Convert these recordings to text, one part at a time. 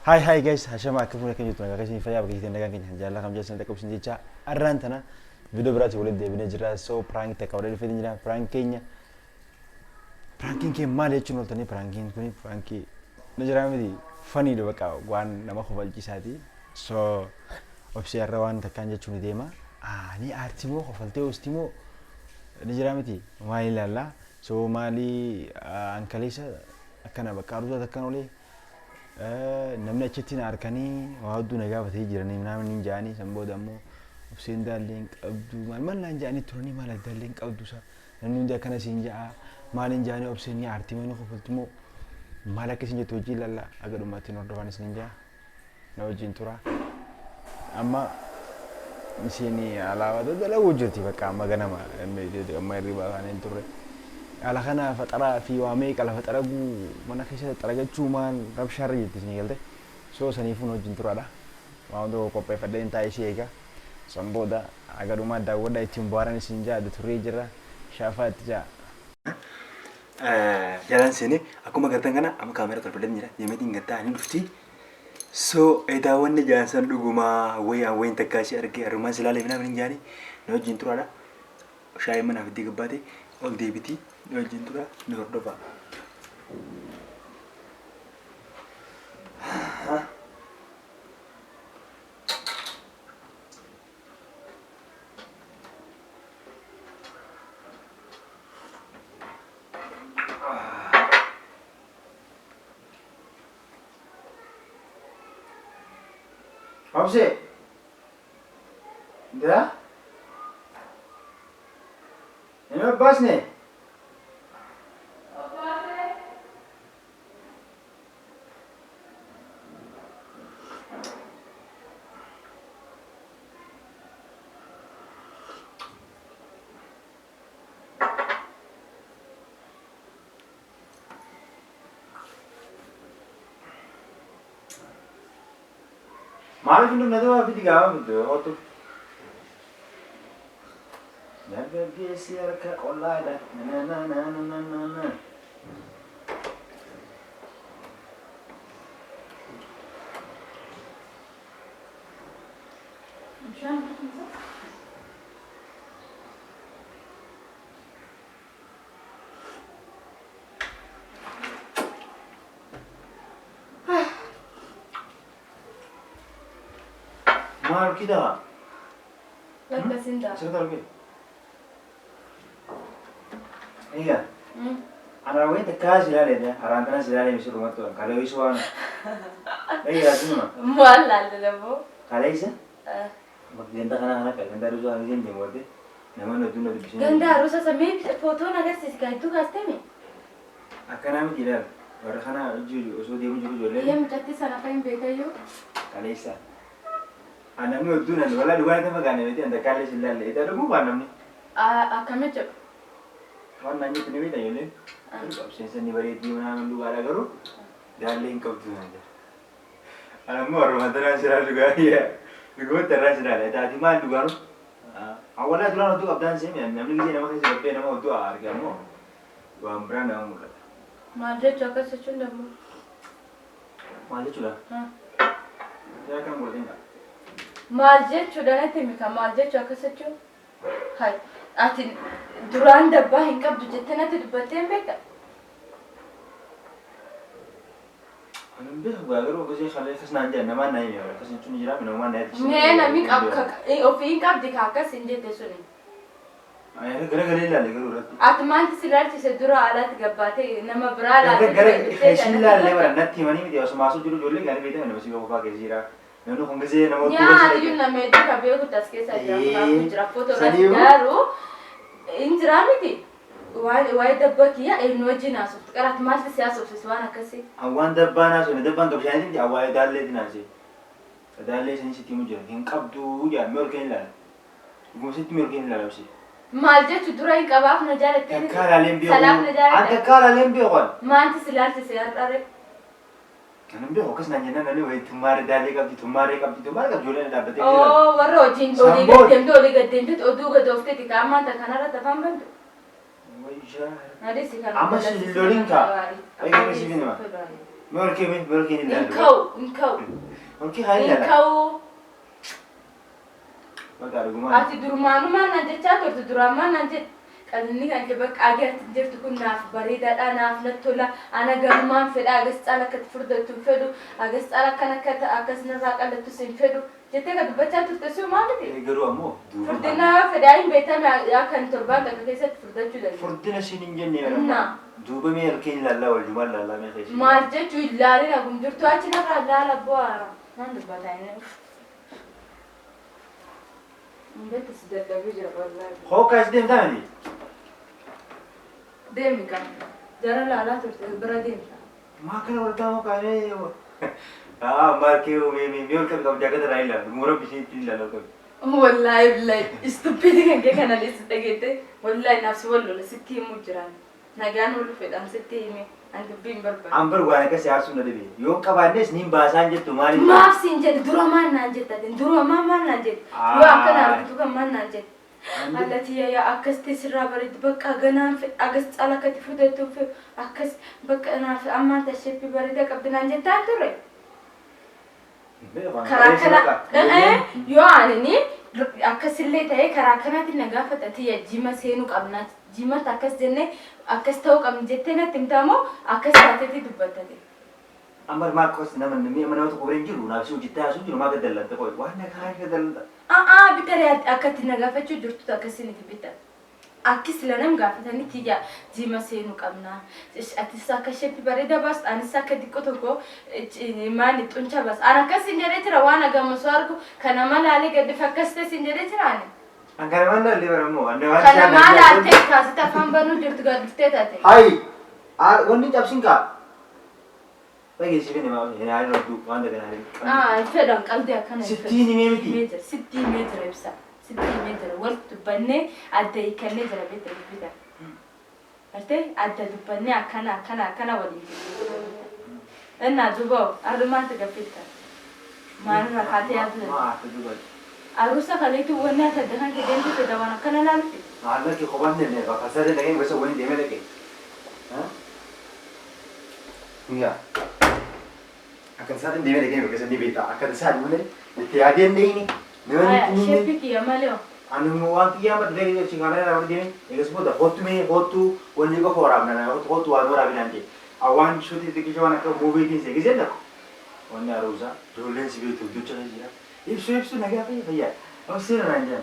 هاي جايز هشام أكمل لكن جتنا كاسين فيا بقيت إنك كن جالله كم جالس نتكلم سنجيتشا أرانتنا فيديو براتي ولد بنجرا سو برانك تكاوري في دنيا برانكينيا برانكين كي مال يجون تاني برانكين كوني برانكي نجرا مدي فني دو بكا وان نما خبال جساتي سو أبشر روان تكان جتشون ديما ني أرتيمو خفلتي وستيمو نجرا مدي مالي لالا سو مالي أنكاليسا أكنا بكاروزا تكانولي namni achitti na arkanii waa hedduu na gaafatee jiranii namni hin jaanii san booda ammoo obseen daallee hin qabdu maal naan jaanii turanii maal daallee hin qabdu sa namni hundi akkana siin ja'a maal hin jaanii obseen ni aartii mana kofaltu moo maal akka siin jettu hojii lalla aga dhumaatti hordofan isin ja'a na wajjin tura amma isheen alaabaa dalaguu jirti bakka amma ganama amma hirribaa kana hin turre على خنا فترة في واميك على فترة جو mana كيسة ترى cuman rabshar gitu sini gitu so sanifu no jintura dah mau do kopi pada entai sih ya samboda agar rumah dah udah timbaran sinja ada turejera syafat ja jalan sini aku mau katakan kana ama kamera terpedam jira dia mesti ngata ini bukti so edawan ni jalan sandu guma way tekasi arke rumah selale mana menjadi no jintura dah saya mana video kebati all debiti wajin tura nordova apa sih? Dah? Ini bas nih? Malu cuma nanti apa tiga gitu, auto. Naga geser ke olada, na. Malu kita. Lepas sinda. Sebentar lagi. Iya. Anak gue tekas sih lah deh, arantana sih lah misal rumah tuh. Kalau isuan, iya semua. Mualal dulu. Kalau isa? Magdenta ka na anak, ganda rusa ang isin jemur deh. Naman nado nado bisa. Ganda rusa sampai foto naga sih kayak itu kaste mi. Akan kami tidak. Baru kana uju, usul dia uju jual. Iya menjadi sana kayak beda yuk. Kalau isa. Anak nado nado, wala dua itu magana itu anda kalau sih lah, itu ada bukan namanya. Kami cek. Wan nanya tu ni beda yule. Absensi ni beri di mana mandu ada garu. Darling kau tu aja. Anak mor rumah sih lah juga ya. Gue terus sih lah, tadi mana juga garu. Awalnya tu lah tu abdan sih, namanya kita nama kita sebab nama tu harga mo. Gua ambil nama muka. Madre cakap secunda mu. Mana cula? Saya akan boleh enggak? Malje sudah nanti mika malje cakap secunda. Hai, atin duran dabah hingkap dujetnya nanti dibatin beka. Anam deh, gua agar gua sih kalau kesana aja, nama naik ya, kesana cuma jiran, nama naik. Nih, nami kap ofi hingkap dikaka sinje tesuni. Ayah, gara-gara lah, gara-gara. Atman silar cise dura alat gabate, nama berala. Gara-gara, silar lebar, nanti mana ini dia, masuk juru jualan, kan beda, mana masih gua pakai zira. Nanu kongsi nama tu. Ya, ada juga nama itu kabel aku tas kes saja. Aku jera foto lagi baru. Injera miti. Wai dabba kia noji nasu. Karat mas siasa sesuatu kasi. Awan dabba nasu, dabba nggak bisa ini awal dalle di nasi. Dalle sini sih timu jalan. Hingkap tu ya, mereka lah. Gua sih mereka lah sih. Malje cudura hingkap apa najar itu. Kakak alim biar. Salam najar. Ada kakak alim biar. Manti silar tarik. Kanam dia hokas nanya nani wei tumare dalle kap jualan ada betul. Oh, baru jin doli gadem tu odu gadofte ti kama ta kanara ta famban. Wei jah. Nadi sih kan. Amas si lorin ka. Ay kami si bini ma. Mereka ni lah. Engkau. Okey hayya. Kau Bakar guma. ati durmaanu maan najjechaa turte duraamaan najjet qalni kan ke bakka agarti jirtu kun naaf bareedaadha naaf nattola ana garumaan fedha agas caala akka furdatu fedhu agas caala kan akka akkasnarraa qallattu sin fedhu jettee ka dubbachaa turte sio maaliti Garuu ammoo furdina fedhaa hin beekame akkan torbaan takka keessatti furdachuu dandeenya. Furdina sin hin jenne duuba mee halkeen ilaallaa wal jumaa ilaallaa mee ta'e. Maal jechuu ilaalin agum jirtu achi narraa ilaala bu'aa naan dubbataa inni. Mbete si dadhabee jira wallaahi. Hookaas deemtaa miti. Deemi kan jara laalaa turte bira deemta. Maa kana wal ta'uu kaanee. Markee mee ol qabu jaakata irraa ilaala. Mura bisheetti ilaala qabu. Wallaahi billahi istupidi kan kee kana leessi dhageette wallaahi naaf si wal lola sitti himuu jiraan. Nagaan wal fedhaan sitti hime an dubbii hin barbaadu. An barbaade akka siyaasuu na dhibe. Yoo qabaannes niin baasaan jettu maaliif? Maaf siin jedhe dura maal naan jettatin dura maal naan jette. Yoo akkana argitu kan maal naan jette. Allati yaa akkas sirraa bareedu bakka ganaan agas caala akkati fudhatuuf akkas bakka naaf ammaan tasheetti bareeda qabdi naan jettaan turre. Karaa kana yoo ani akkasillee ta'ee karaa kanatti na gaafadhati jima seenuu qabnaati. Jimata akkas jennee akkas ta'uu qabni jettee natti himtaamoo akkas taateeti dubbattate. Amma maakos namni mana tokko bira hin jiru naaf si hojjetaa yaasuu jiru maa gaddallante qoy waan na karaa gaddallanta. Bitaree akkatti na gaafachuu jirtu akkasinitti bitan. Akkis lanam gaafatanii tiyya jima seenuu qabna. Atis akka isheetti bareeda baas anis akka xiqqoo tokko maali xuncha baas. An akkas hin jedhee jira waan agamasuu argu kana malaalee gadi fakkastee hin jedhee jiraani. Angkara mana le baramu. Kana malaalee kaasita afaan banuu jirtu gaddiftee taate. Hai, wanni cabsin ka? Bagi sini mau ini ada tu mana dengan fedhan qalbii akkana. 60 miti. Meter 60 meter ibsa. 60 meter waltu banne adda ikkanne jira beekta bita. Arte adda dubbanne akkana waliin jiru. Enna dubo ardumaan ta gafitta. Maan rakate yaadu. Arusa kaleetu wanni ata dahan ke deemtu te dawana kana laalti. Allah ki khoban ne ba kasare lagi basa wani deme lagi. Ha? Iya. Akan saat ini dia lagi berkesan di beta. Akan saat mana? Dia ada ni. Shepi kiya maleo. Anu muan kiya mat lagi cingana orang dia. Ini semua dah hotu me hotu. Wani ko foram na hotu anu rabi nanti. Awan shoot itu kisah mana ke movie ni segi je tak? Wani arusa. Julen si betul tu cakap dia. Ibsu naga apa ya भैया? अब से रंजन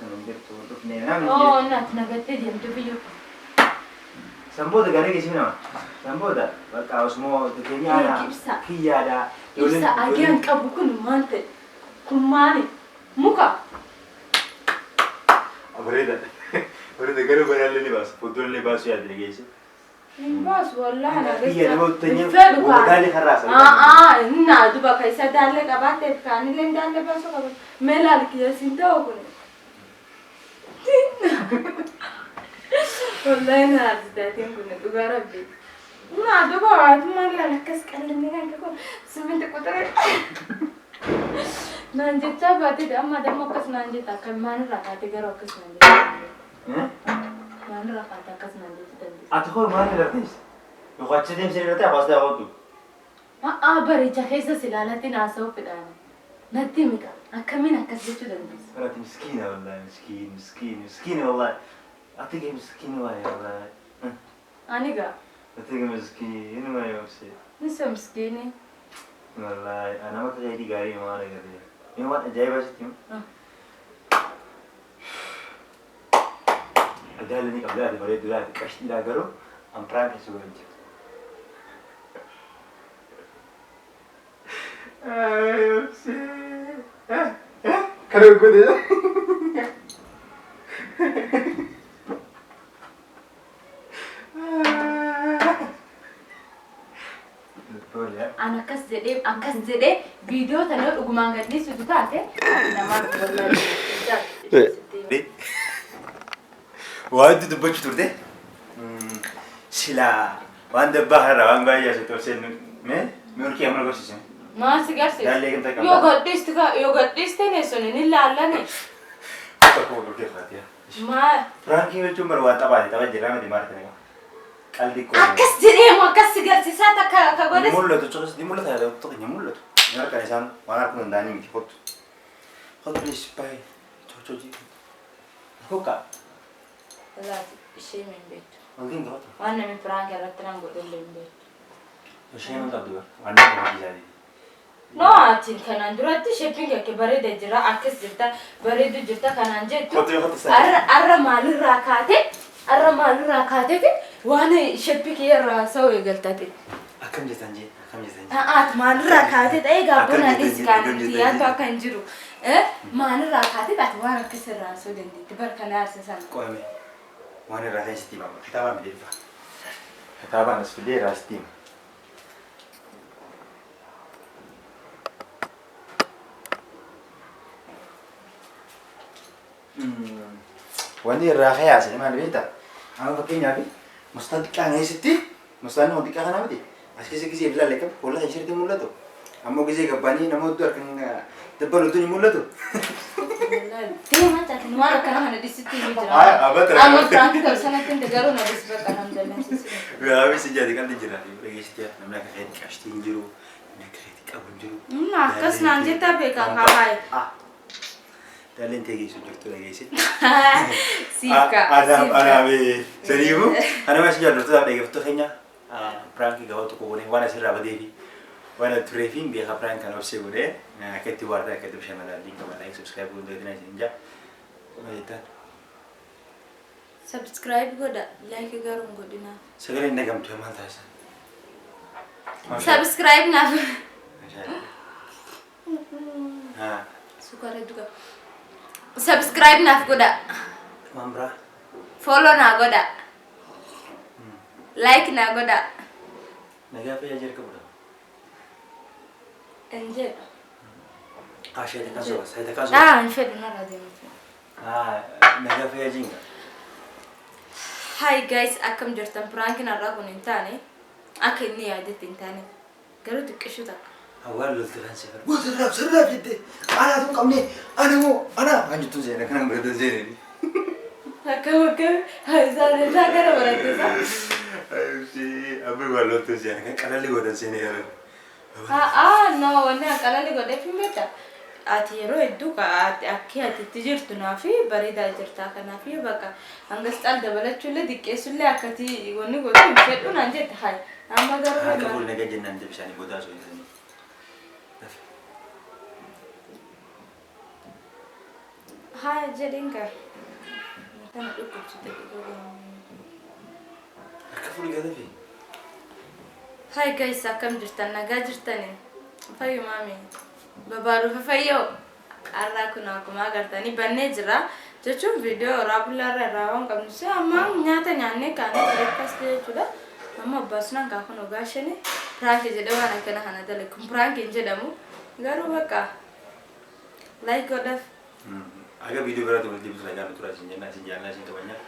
मंदिर तो ने ना नत नगते दिम तो भी संबोध करे किसी ना संबोध बका उसमो तो केnya ada kiya ada Ibsa agian kabukun mante kumani muka bereda garu berale libas putul libas ya dege sih Bas wallahi na iya lo tanya वो डाले खरास ना दुबा कैसा डाले का बात है खाने ले डाले बस का मैं लाल किया सिंता हो कोने wallahi na azdatin कोने दुगा रब्बी ना दुबा तुम लाल कस कलने का को सिमेंट कुतरे nanjita baati amma demo kas nanjita kan man rakate garo kas nanjita man rakata kas nanjita أتخور ما نرتيس يقعد تديم سير رتاح بس ده هوتو bari jaheesa silaalatti naasa'u fedhaani natti mika akkamiin akkas jechuu dandeessa أنت مسكينة والله مسكينة والله أعطيك مسكينة والله aniga أعطيك مسكينة ما يوصي nisa miskiini والله أنا ما كجاي دي قاري ما أنا قاري يوم ما جاي بس تيم أدال لي قبل هذا بريد ولا كشتي لا قرو أم برايم يسوي أنت يوصي كانوا كده ana akkas jedhee viidiyoo tana dhugumaan gadhiisutu taate namaa wallahi waan dubbachuu turte sila waan dabbaa har'a waan baay'ee asitti ol seennu mi'urkii amma gorsise maal si garsiisa yoo gadhiiste neessuun inni laallane maal Frankie jechuun bara waan taphaate tapha jedhaa miti maal ta'e qalbii koo akkas jedheemu akkas si garsiisaa takka godhes mul'atu cunis ni mul'ata yaada tokko ni mul'atu Nyaar kan isaan waan harka hundaanii miti kottu. Kottu please baay'ee cocoji. Hukka. Laati ishee min beektu. Wantiin qabatu. Waan namni piraank irratti nan godhullee hin beektu. Ishee man qabdu waan nama isaanii. No ati kanaan duratti shopping akka bareeda jira akkas jirta bareedu jirta kanaan jettu. Arra maalirraa kaatee waan shopping irraa sa'u eegaltate. Akkam jettan jee akkam jettan jee. Ati maalirraa kaatee ta'ee gaabona dhiisikaanitti yaaddu akka hin jiru. Maalirraa kaatee ati waan akkasirraa sa'u dandeetti barkana aarsisan. Qo'ame waan irraa kan sitti himamu kitaabaan miidhagfaa. Kitaabaan as fidee irraa sitti hima. Wanti irraa kayaase maal beektaa? Amma fakkeenyaaf mustaan xiqqaa keessatti mustaan nama xiqqaa kana miti as keessa gisee ilaalle qaba hollaa ishee mul'atu. Ammoo gisee gabbanii namoota harkaan dabbaluutu ni mul'atu. Deemaa taate waan akkana kana dhisitti ni jira. Amma piraank sanatti hin garuu na dhisi bakka nam dallansiisu. Gaabii si jaati qalli jira. Dhageessitee namni akka feeti qabsitii hin jiru. Namni akka feeti qabu hin jiru. Akkas naan jettaa beekaa kaa'aa. Daleen tegeessu jirtu dhageessit. Siifka. Anaame saniifu ana mas jaallattoota dhaggeeffattoota keenya piraanki gabaa tokko godhee waan asirraa badee fi waan turee fi beekaa piraank kan obsee godhee akka itti waartaa akka itti bashannanaa liinka mataa subscribe godhuu dandeenya isin jaa. Maalitaan? Subscribe godha like garuu godhina. Sagaleen nagamtu maal taasisan? Subscribe naaf. Haa. Sukara juga. Subscribe naaf godha. Mambra. Follow naa godha. Like naa godha. Nagaa fayyaa jirka budha. Enje. Shaayita kan soba shaayita kan soba. Hin fedhu narraa deemu. Nagaa fayyaa jinga. Hi guys, akkam jirtan prank narraa kun hin taane akka inni yaadetti hin taane garuu xiqqishu ta'a. Awal loltu kan sefer. Wah serap jette. Ana tuh kamne. Ana lanjutun saya kan berada saya ni. Akka hazar gara berarti sa. Si abu walau tu saya kan kalau lihat dan sini ya. No, wanna kalau lihat tapi beta. Ati yeroo hedduu akka ati jirtu naafi bareedaa jirta kanaafi bakka hanga caal dabalachuullee xiqqeessullee akkati wanni godhu hin fedhu naan jette hai amma garuu Akka fuula nagaa jennaan deebisanii boodaa osoo hin taane. Hai jedinka. Kana dhukkubsite Akka fuula gada fi. Hai guys, akkam jirtan nagaa jirtani. Fayyu maami. Babaaru fayyoo. Arraa kun akkuma agartanii bannee jira. Jechuun viidiyoo raabulaarra irraa waan qabnu amma nyaata nyaannee kaanee breakfast jechuudha. Amma abbaasuudhaan kaa kun ogaashanii piraanki jedhee waan akkana kana dalagu. Kun piraanki hin jedhamu. Garuu bakka like godhaaf. Aga video berat wal deebisu nagaa nutura isin jennaa isin jaalladhaa isin kabajnaa.